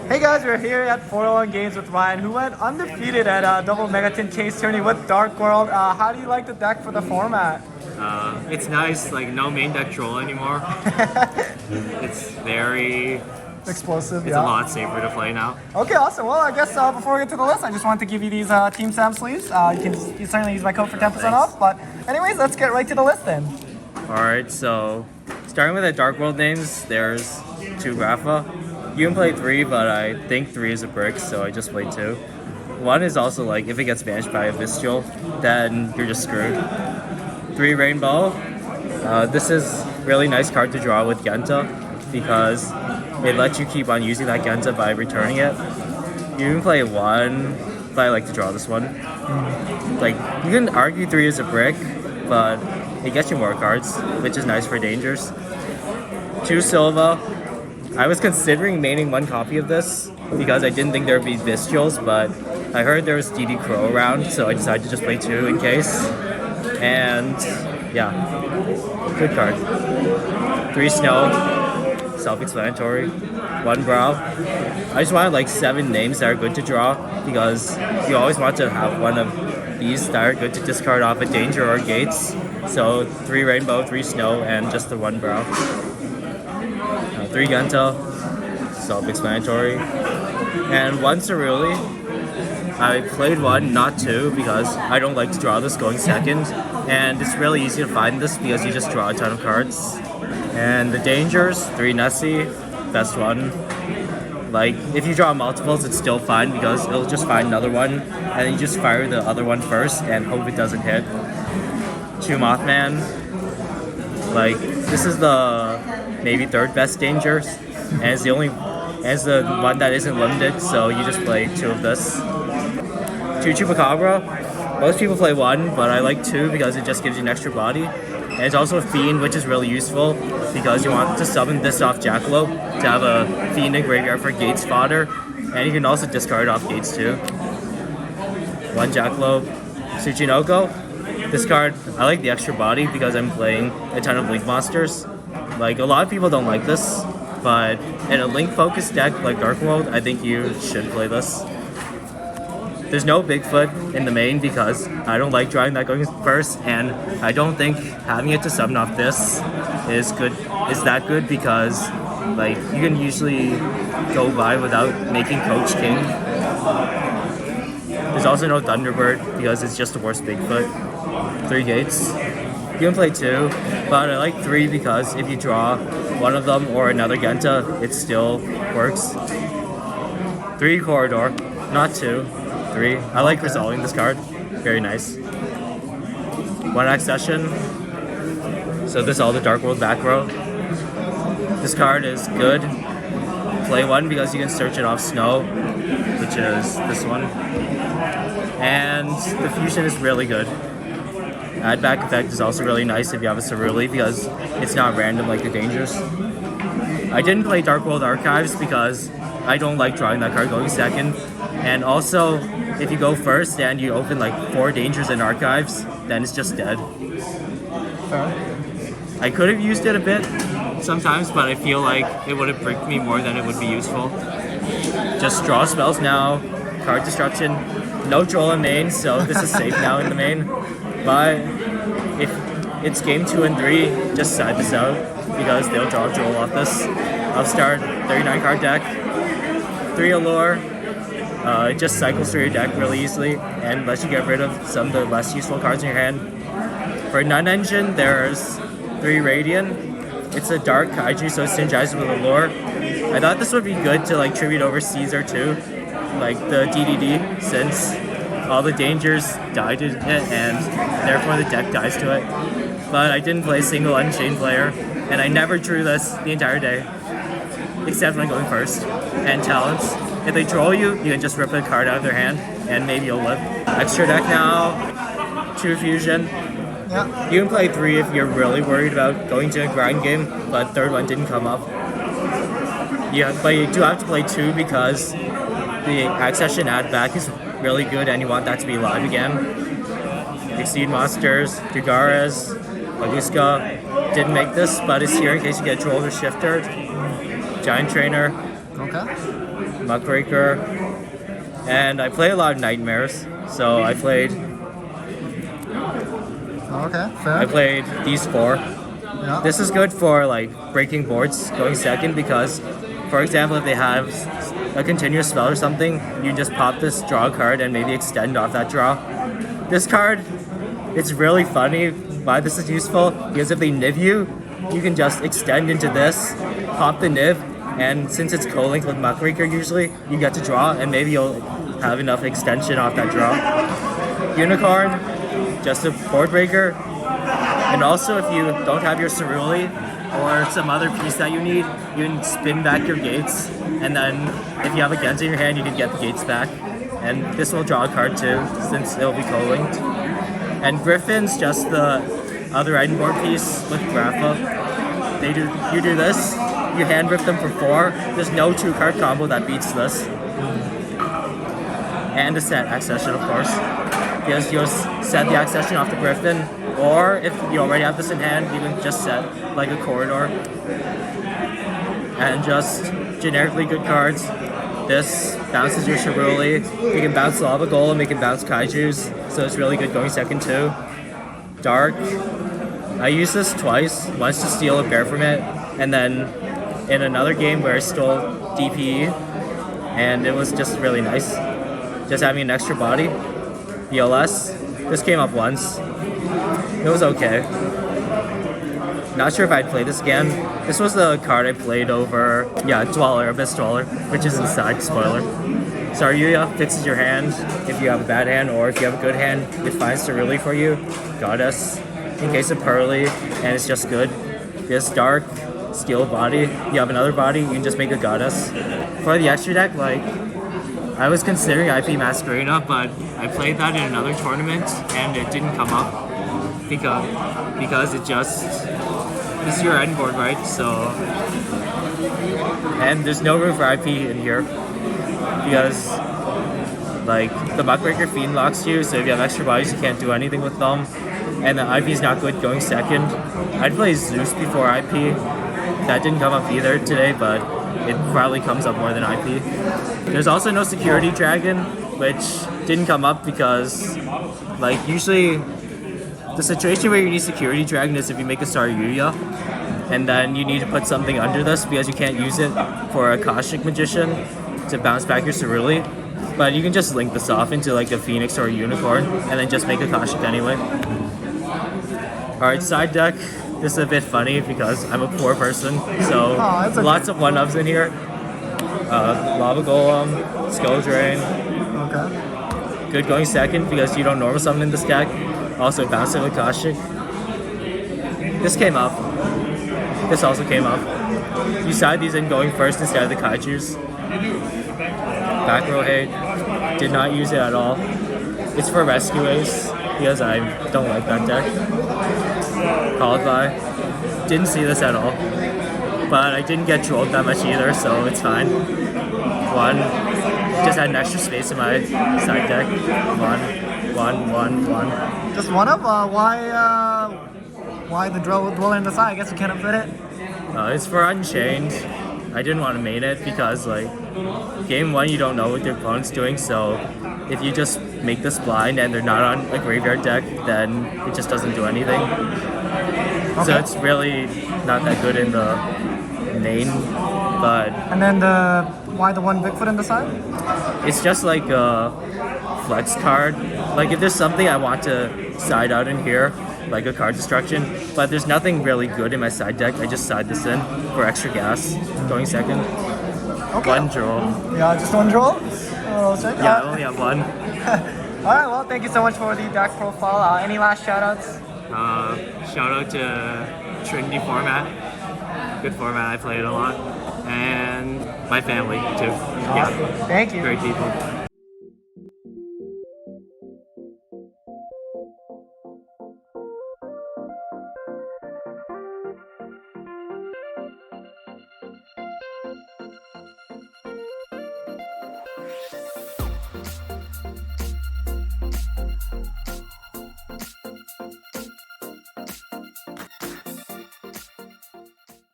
Hey guys, we're here at 401 Games with Ryan, who went undefeated at Double Megaton Case Tourney with Dark World. How do you like the deck for the format? It's nice, like no main deck Droll anymore. It's very... Explosive, It's a lot safer to play now. Okay, awesome. Well, I guess before we get to the list, I just wanted to give you these Team Sam sleeves. You certainly use my code for 10% off. But anyways, let's get right to the list then. Alright, so starting with the Dark World names, there's 2 Rafa. You can play 3, but I think 3 is a brick, so I just play 2. 1 is also like, if it gets banished by a Vestial, then you're just screwed. 3 Rainbow. This is really nice card to draw with Genta, because it lets you keep on using that Genta by returning it. You can play 1, but I like to draw this one. Like, you can argue 3 is a brick, but it gets you more cards, which is nice for dangers. 2 Silva. I was considering maining 1 copy of this, because I didn't think there would be Vestials, but I heard there was DD Crow around, so I decided to just play 2 in case. And yeah, good card. 3 Snow, self-explanatory. 1 Brow. I just wanted like 7 names that are good to draw, because you always want to have one of these that are good to discard off a Danger or Gates. So 3 Rainbow, 3 Snow, and just the 1 Brow. 3 Genta, self-explanatory. And 1 Cerulli. I played 1, not 2, because I don't like to draw this going second. And it's really easy to find this because you just draw a ton of cards. And the dangers, 3 Nessie, best one. Like, if you draw multiples, it's still fine because it'll just find another one, and then you just fire the other one first and hope it doesn't hit. 2 Mothman. Like, this is the maybe 3rd best dangers, and it's the one that isn't limited, so you just play 2 of this. 2 Chupacabra. Most people play 1, but I like 2 because it just gives you an extra body. And it's also a Fiend, which is really useful because you want to summon this off Jackalope to have a Fiend in graveyard for Gates fodder. And you can also discard off Gates too. 1 Jackalope. Tsuchinoko. This card, I like the extra body because I'm playing a ton of Link monsters. Like, a lot of people don't like this, but in a Link-focused deck like Dark World, I think you should play this. There's no Bigfoot in the main because I don't like drawing that going first, and I don't think having it to summon off this is that good because like you can usually go by without making Coach King. There's also no Thunderbird because it's just the worst Bigfoot. 3 Gates. You can play 2, but I like 3 because if you draw one of them or another Genta, it still works. 3 Corridor, not 2. 3. I like resolving this card. Very nice. 1 Accession. So this is all the Dark World back row. This card is good. Play 1 because you can search it off Snow, which is this one. And the fusion is really good. Add back effect is also really nice if you have a Cerulli because it's not random like the Dangers. I didn't play Dark World Archives because I don't like drawing that card going second. And also, if you go first and you open like 4 Dangers in Archives, then it's just dead. I could have used it a bit sometimes, but I feel like it would have bricked me more than it would be useful. Just draw spells now, card destruction, no Droll in main, so this is safe now in the main. But if it's game 2 and 3, just side this out because they'll draw Droll off this. I'll start 39 card deck, 3 Allure. It just cycles through your deck really easily and lets you get rid of some of the less useful cards in your hand. For Nun Engine, there's 3 Radiant. It's a dark kaiju, so it synergizes with Allure. I thought this would be good to like tribute over Caesar too, like the DDD, since all the Dangers died to it and therefore the deck dies to it. But I didn't play a single Unchained player, and I never drew this the entire day, except when going first. And talents. If they troll you, you can just rip a card out of their hand, and maybe you'll live. Extra deck now, 2 Fusion. Yeah. You can play 3 if you're really worried about going to a grind game, but 3rd one didn't come up. Yeah, but you do have to play 2 because the Accession add back is really good and you want that to be live again. Exceed Monsters, Dugares, Aguska. Didn't make this, but it's here in case you get Droll or Shifter. Giant Trainer. Okay. Muckraker, and I play a lot of Nightmares. So I played Okay, fair. these four. Yeah. This is good for like breaking boards going second because, for example, if they have a continuous spell or something, you just pop this draw card and maybe extend off that draw. This card, it's really funny why this is useful because if they niv you, you can just extend into this, pop the niv, and since it's co-linked with Muckraker usually, you get to draw and maybe you'll have enough extension off that draw. Unicorn, just a board breaker. And also if you don't have your Cerulli or some other piece that you need, you can spin back your gates, and then if you have a Genza in your hand, you can get the gates back. And this will draw a card too, since it'll be co-linked. And Griffin's just the other item board piece with Grapha. You do this, you hand rip them for 4. There's no 2-card combo that beats this. And the set accession, of course. Because you'll set the accession off the Griffin, or if you already have this in hand, you can just set like a corridor. And just generically good cards. This bounces your Cerulli. You can bounce Lava Golem, you can bounce Kaijus, so it's really good going second too. Dark. I used this twice, once to steal a bear from it, and then in another game where I stole DPE, and it was just really nice. Just having an extra body. BLS. This came up once. It was okay. Not sure if I'd play this again. This was the card I played over, Dweller, Abyss Dweller, which is inside, spoiler. Saryuya fixes your hand if you have a bad hand, or if you have a good hand, it finds Cerulli for you. Goddess, in case of Pearly, and it's just good. This Dark, skill body, you have another body, you can just make a Goddess. For the extra deck, like, I was considering IP Masquerena, but I played that in another tournament, and it didn't come up. Because it just, this is your end board, right? So, and there's no room for IP in here because like the Muckraker Fiend locks you, so if you have extra bodies you can't do anything with them, and the IP is not good going second. I'd play Zeus before IP. That didn't come up either today, but it probably comes up more than IP. There's also no Security Dragon, which didn't come up because like usually the situation where you need Security Dragon is if you make a Saryuya, and then you need to put something under this because you can't use it for a Akashic Magician to bounce back your Cerulli. But you can just link this off into like a Phoenix or a Unicorn, and then just make a Akashic anyway. Alright, side deck. This is a bit funny because I'm a poor person, so okay. Lots of 1-ups in here. Lava Golem, Skull Drain. Okay. Good going second because you don't normal summon in this deck. Also bouncing with Akashic. This came up. This also came up. You side these in going first instead of the Kaijus. Back row hate. Did not use it at all. It's for Rescue Ace because I don't like that deck. Called by. Didn't see this at all. But I didn't get trolled that much either, so it's fine. 1. Just had an extra space in my side deck. 1. Just 1-up? Why the Dweller in the side? I guess you can't fit it. It's for Unchained. I didn't want to main it because like game 1 you don't know what your opponent's doing, so if you just make this blind and they're not on a graveyard deck, then it just doesn't do anything. Okay. So it's really not that good in the main, but... And then why the 1 Bigfoot in the side? It's just like a flex card. Like if there's something I want to side out in here, like a card destruction, but there's nothing really good in my side deck, I just side this in for extra gas, going second. Okay. 1 Droll. Yeah, just 1 Droll? Yeah, I only have 1. Alright, well, thank you so much for the deck profile. Any last shoutouts? Shout out to Trinity format. Good format, I play it a lot. And my family, too. Awesome. Yeah. Thank you. Great people.